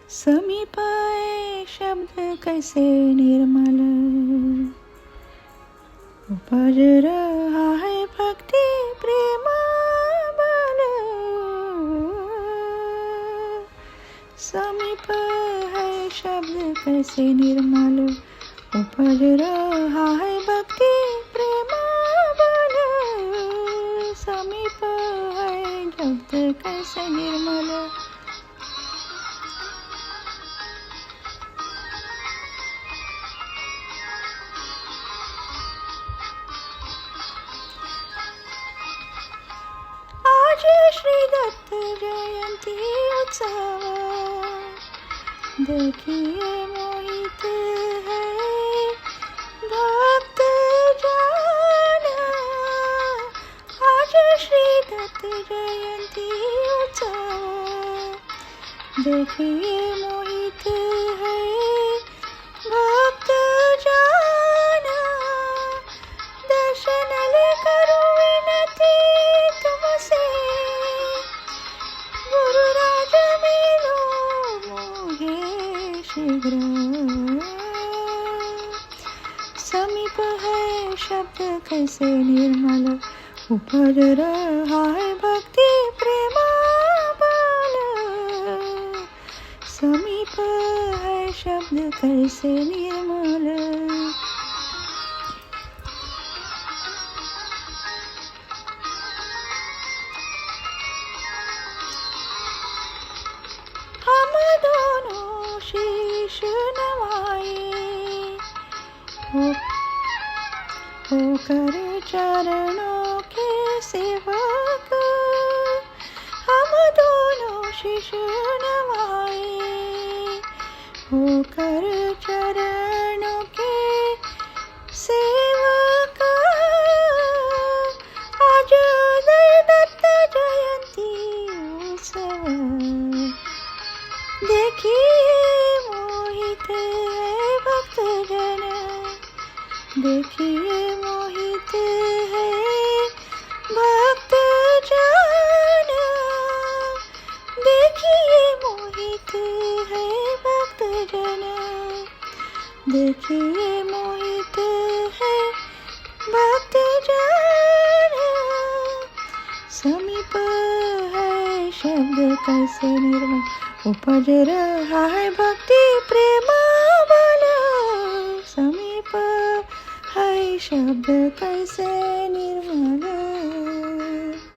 समीप है शब्द कैसे निर्मल, उपज रहा है भक्ति प्रेम बल। समीप है शब्द कैसे निर्मल, उपज रहा है भक्ति प्रेम बल। समीप है शब्द कैसे निर्मल। आज श्री दत्त जयंती उत्सव, देखिए मोहित है भक्त जन। आज श्री दत्त जयंती उत्सव, देखिए मोहित है भक्त जन। दर्शन ले करो विनती तुमसे, गुरुराज मिलो मुझे शीघ्र। समीप है शब्द कैसे निर्मल, उपज रहा है भक्ति प्रेम बल। समीप है शब्द कैसे निर्मल। हम दोनों शीश नवाए, होकर चरणों के सेवक। हम दोनों शीश नवाए, होकर चरणों के सेवक। आज दत्त जयंती उत्सव, देखिए मोहित है भक्त जन। देखिए मोहित है भक्त जन। देखिए मोहित है भक्त जन। देखिए मोहित है भक्त जन। समीप है शब्द कैसे निर्मल, उपज रहा है भक्ति प्रेम बल। समीप है शब्द कैसे निर्मल।